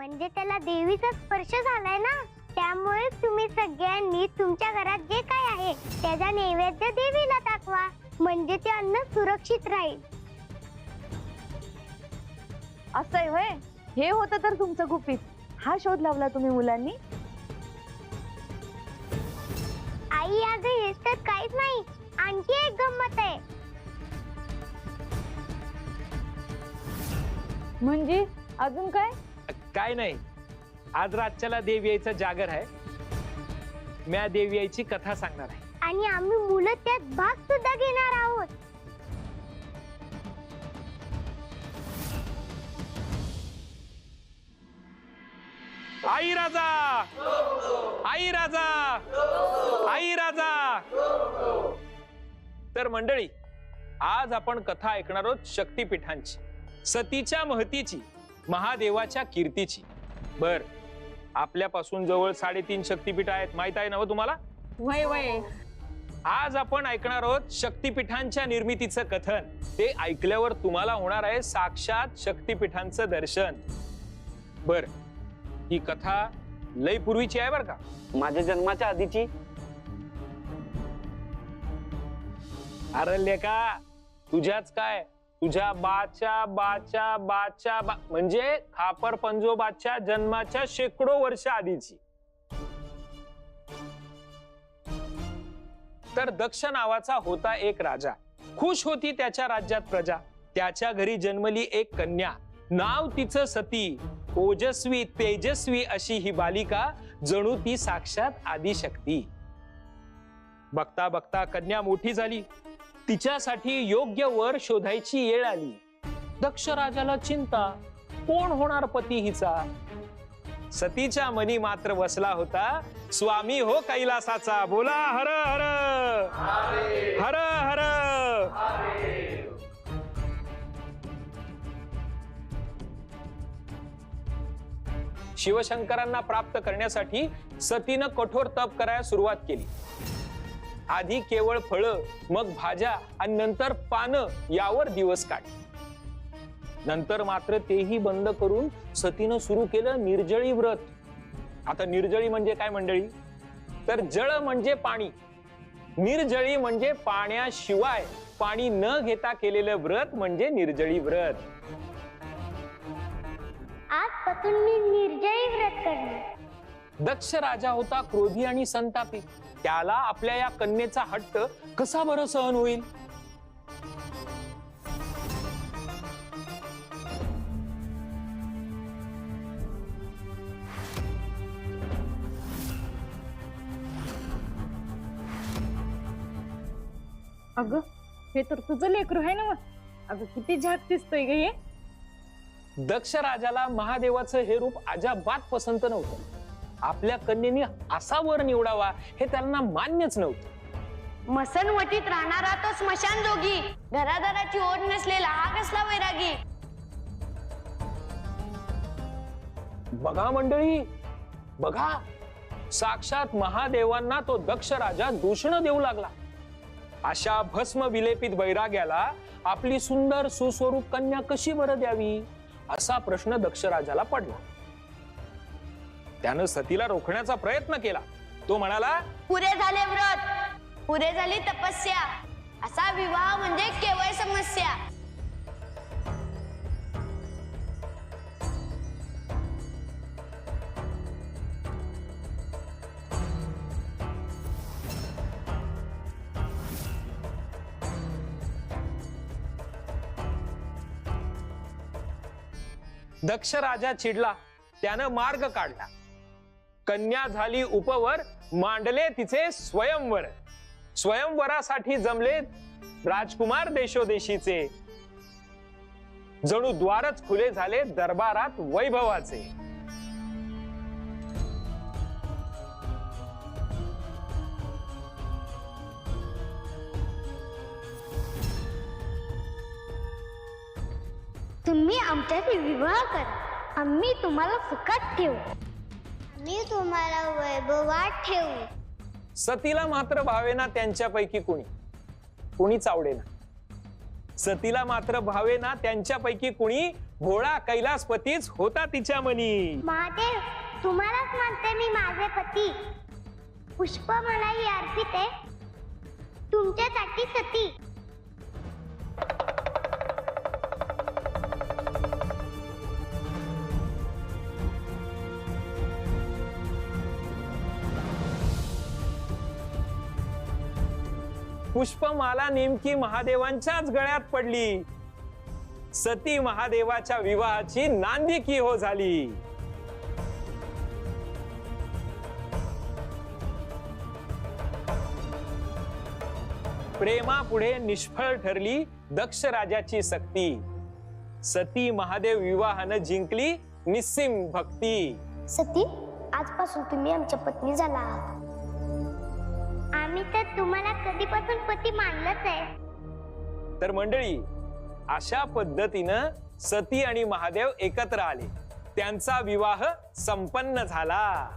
म्हणजे त्याला देवीचा स्पर्श झालाय ना, त्यामुळे तुम्ही सगळ्यांनी तुमच्या घरात जे काय आहे त्याचा नैवेद्य देवीला दाखवा, म्हणजे ते अन्न सुरक्षित राहील. असं आहे होय? हे होतं तर तुमचं गुपित. हा शोध लावला तुम्ही मुलांनी? आई अगं हेच तर काहीच नाही, आणखी एक गंमत आहे. म्हणजे अजून काय? काय नाही, आज रातच्याला देव यायचं जागर आहे. म्या देव यायची कथा सांगणार आहे. आणि आम्ही मुलं त्यात भाग सुद्धा घेणार आहोत. आई राजा, आई राजा, आई राजा. तर मंडळी, आज आपण कथा ऐकणार आहोत शक्तिपीठांची, सतीच्या महतीची, महादेवाच्या कीर्तीची. बर, आपल्यापासून जवळ 3.5 शक्तिपीठ आहेत, माहित आहे ना हो तुम्हाला? वय वय. आज आपण ऐकणार आहोत शक्तिपीठांच्या निर्मितीचं कथन. ते ऐकल्यावर तुम्हाला होणार आहे साक्षात शक्तिपीठांचं दर्शन. बर, ही कथा लय पूर्वीची आहे बर का, माझ्या जन्माच्या आधीची. अरे लेका, तुझ्याच काय, तुझ्या बाच्या बाच्या बाच्या बा, म्हणजे खापर पंजोबाच्या जन्माच्या शेकडो वर्ष आधीची. तर दक्ष नावाचा होता एक राजा. खुश होती त्याच्या राज्यात प्रजा. त्याच्या घरी जन्मली एक कन्या, नाव तिचं सती. ओजस्वी तेजस्वी अशी ही बालिका, जणू ती साक्षात आदिशक्ती. बघता बघता कन्या मोठी झाली. तिच्यासाठी योग्य वर शोधायची वेळ आली. दक्ष राजाला चिंता, कोण होणार पती हिचा. सतीच्या मनी मात्र बसला होता स्वामी हो कैलासाचा. बोला हर हर हर हर. शिवशंकरांना प्राप्त करण्यासाठी सतीनं कठोर तप करायला सुरुवात केली. आधी केवळ फळं, मग भाज्या आणि नंतर पानं यावर दिवस काढले. नंतर मात्र तेही बंद करून सतीनं सुरू केलं निर्जळी व्रत. आता निर्जळी म्हणजे काय मंडळी? तर जळ म्हणजे पाणी, निर्जळी म्हणजे पाण्याशिवाय पाणी न घेता केलेलं व्रत म्हणजे निर्जळी व्रत. आजपासून मी निर्जळी व्रत करणार. दक्ष राजा होता क्रोधी आणि संतापी. त्याला आपल्या या कन्येचा हट्ट कसा बरं सहन होईल? अगं हे तर तुझं लेकरू आहे ना मग. अगं किती झाक दिसतोय ग हे. दक्ष राजाला महादेवाचं हे रूप अजाबात पसंत नव्हतं. आपल्या कन्येने असा वर निवडावा हे त्यांना मान्यच नव्हतं. मसनवटीत राहणारा तो स्मशान जोगी, घरादाराची ओढ नसलेला हा कसला वैरागी. बघा मंडळी, बघा, साक्षात महादेवांना तो दक्ष राजा दूषण देऊ लागला. अशा भस्म विलेपित वैराग्याला आपली सुंदर सुस्वरूप कन्या कशी बरं द्यावी असा प्रश्न दक्ष राजाला पडला. त्यानं सतीला रोखण्याचा प्रयत्न केला. तो म्हणाला, पुरे झाले व्रत, पुरे झाली तपस्या, असा विवाह म्हणजे केवळ समस्या. दक्ष राजा चिडला. त्यानं मार्ग काढला. कन्या झाली उपवर, मांडले तिचे स्वयंवर. स्वयंवरासाठी जमले राजकुमार देशोदेशीचे. जणू द्वारच खुले झाले दरबारात वैभवाचे. तुम्ही आमच्याशी विवाह करा, आम्ही तुम्हाला सुखात ठेवू, आम्ही तुम्हाला वैभवात ठेवू. सतीला मात्र भावेना त्यांच्यापैकी कुणीच आवडेना. सतीला मात्र भावे ना त्यांच्यापैकी कुणी भोळा कैलासपतीच होता तिच्या मनी. महादेव, तुम्हालाच म्हणते मी माझे पती. पुष्प मलाही अर्पित आहे तुमच्यासाठी सती. पुष्पमाला नेमकी महादेवांच्याच गळ्यात पडली. सती महादेवाच्या विवाहाची नांदी हो झाली. प्रेमापुढे निष्फळ ठरली दक्ष राजाची सक्ती. सती महादेव विवाहानं जिंकली निस्सीम भक्ती. सती, आजपासून तुम्ही आमच्या पत्नी झाला आहात. आम्ही तर तुम्हाला कधीपासून पती मानलंच आहे. तर मंडळी, अशा पद्धतीनं सती आणि महादेव एकत्र आले. त्यांचा विवाह संपन्न झाला.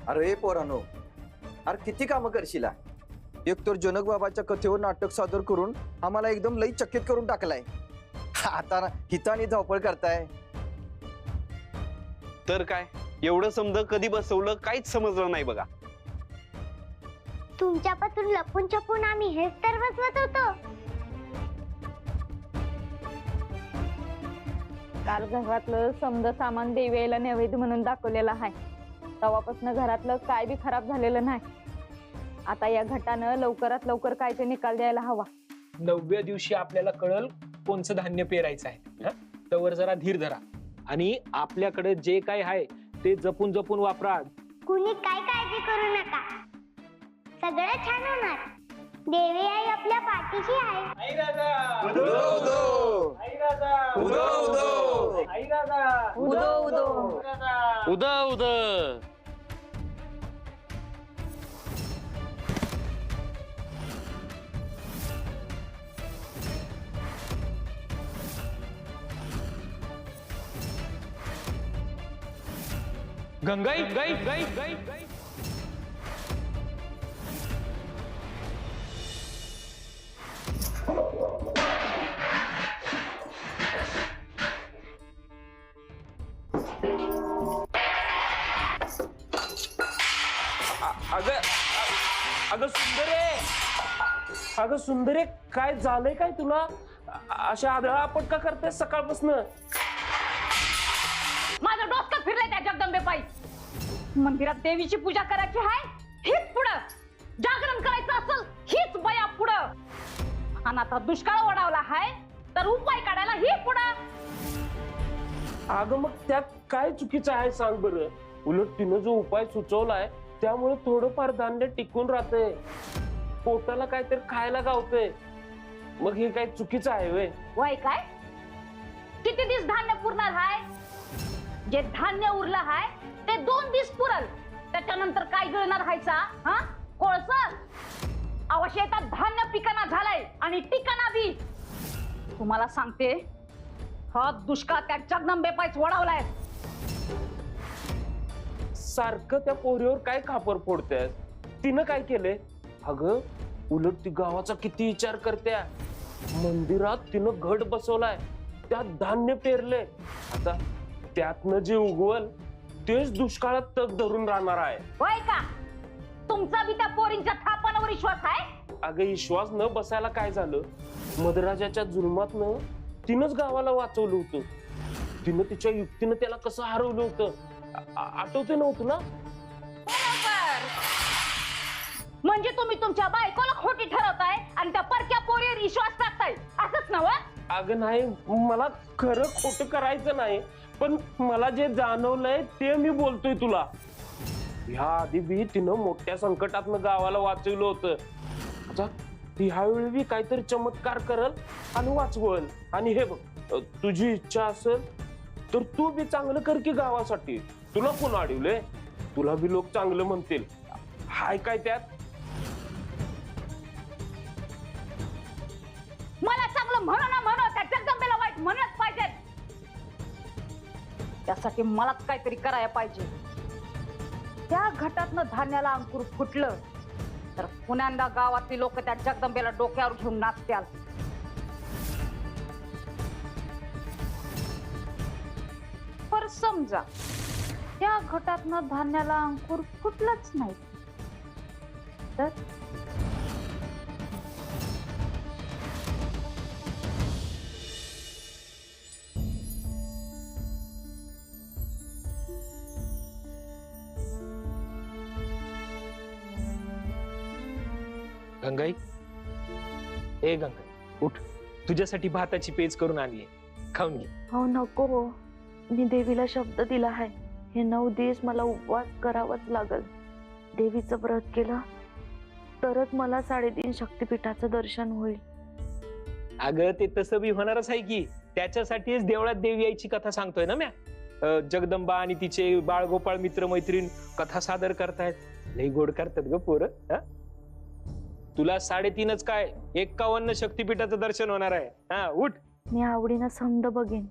अरे पोरानो, अरे किती कामं करशीला. एक तर जनक बाबाच्या कथेवर नाटक सादर करून आम्हाला एकदम लई चकित करून टाकलाय. आता हितानी धावपळ करताय. तर काय एवढं समज कधी बसवलं काहीच समजलं नाही बघा. तुमच्यापासून लपून छपून आम्ही हेच तर बसवत होतो. काल घरातलं समजा सामान देवीला नैवेद्य म्हणून दाखवलेलं आहे. तेव्हापासून घरातलं काय बी खराब झालेलं नाही. आता या घटानं लवकरात लवकर काय ते निकाल द्यायला हवा. 9व्या दिवशी आपल्याला कळल कोणचं धान्य पेरायचं आहे. तवर जरा धीर धरा आणि आपल्याकडे जे काय आहे ते जपून जपून वापरा. कुणी काय काळजी करू नका, सगळं छान होणार. देवी आई आपल्या पाठीशी आहे. उदो उदो उद उद गंगाई गाई गाई गाई गाई. अगं सुंदरे, अगं सुंदरे, काय झालंय काय तुला? अशा आदळा आपण का करते सकाळपासून? माझं डोसकं फिरलंय त्या जगदंबे पायी. मंदिरात देवीची पूजा करायची आहे हीच पुढं, जागरण करायचं असेल हीच बया पुढं, आणि आता दुष्काळ ओढावला आहे तर उपाय काढायला ही पुढं. अगं मग त्यात काय चुकीचं आहे सांग बरं. उलट तिनं जो उपाय सुचवलाय त्यामुळे थोडंफार धान्य टिकून राहतंय, पोटाला काहीतरी खायला गावतंय. मग हे काय चुकीचं आहे वे? वय काय किती दिवस धान्य पुरणार आहे? जे धान्य उरलं आहे ते 2 दिवस पुरल, त्याच्यानंतर काय गिळणार हायचा? हा कोळसर शेतात धान्य पिकाना झालंय आणि टिकाना बी. तुम्हाला सांगते हा दुष्काळ त्या जगदंबे पायच वळवलाय. सारखं त्या पोरीवर काय खापर फोडतेस? तिनं काय केलंय? अगं उलट ती गावाचा किती विचार करत्या. मंदिरात तिनं घट बसवलाय, त्यात धान्य पेरले. आता त्यातनं जे उगवल तेच दुष्काळात तग धरून राहणार आहे. वय का तुमचा बी त्या पोरींच्या थापांवर विश्वास आहे? अगं विश्वास न बसायला काय झालं, मधराजाच्या जुलमातनं तिनंच गावाला वाचवलं होतं. तिनं तिच्या युक्तीनं त्याला कसं हरवलं होतं आठवते नव्हतं ना? बरोबर. म्हणजे तुम्ही तुमच्या बायकोला खोटी ठरवताय आणि त्या परक्या पोरीवर विश्वास टाकताय, असंच नव्ह? अगं नाही, मला खरं खोटं करायचं नाही, पण मला जे जाणवलंय ते मी बोलतोय तुला. ह्या आधी बी तिनं मोठ्या संकटातनं गावाला वाचवलं होतं. आता ती ह्यावेळी बी काहीतरी चमत्कार करल आणि वाचवल. आणि हे बघ, तुझी इच्छा असेल तर तू बी चांगलं कर की गावासाठी. तुला कोण अडवलंय? तुला बी लोक चांगलं म्हणतील. हाय काय त्यात? मला चांगलं म्हणू ना म्हणू, त्या जगदंबेला वाईट म्हणलंच पाहिजे. त्यासाठी मलाच काहीतरी करायला पाहिजे. त्या घटातनं धान्याला अंकुर फुटलं तर पुण्यांदा गावातली लोक त्या जगदंबेला डोक्यावर घेऊन नाचत्याल. पर समजा त्या घटातनं धान्याला अंकुर फुटलंच नाही तर गंगाई, ए गंगाई उठ, तुझ्यासाठी भाताची पेज करून आणली, खाऊन घे. हो नको हो, मी देवीला शब्द दिला आहे, हे 9 दिवस मला उपवास करावाच लागल. देवीचं व्रत केलं तरच मला 3.5 शक्तिपीठाचं दर्शन होईल. अगं ते तसं बी होणारच आहे की, त्याच्यासाठीच देवळात देवी यायची कथा सांगतोय ना म्या. जगदंबा आणि तिचे बाळगोपाळ मित्र मैत्रीण कथा सादर करतायत. लई गोड करतात ग पोरं. तुला 3.5च काय 51 शक्तिपीठाचं दर्शन होणार आहे. हा उठ. मी आवडीनं समद बघेन.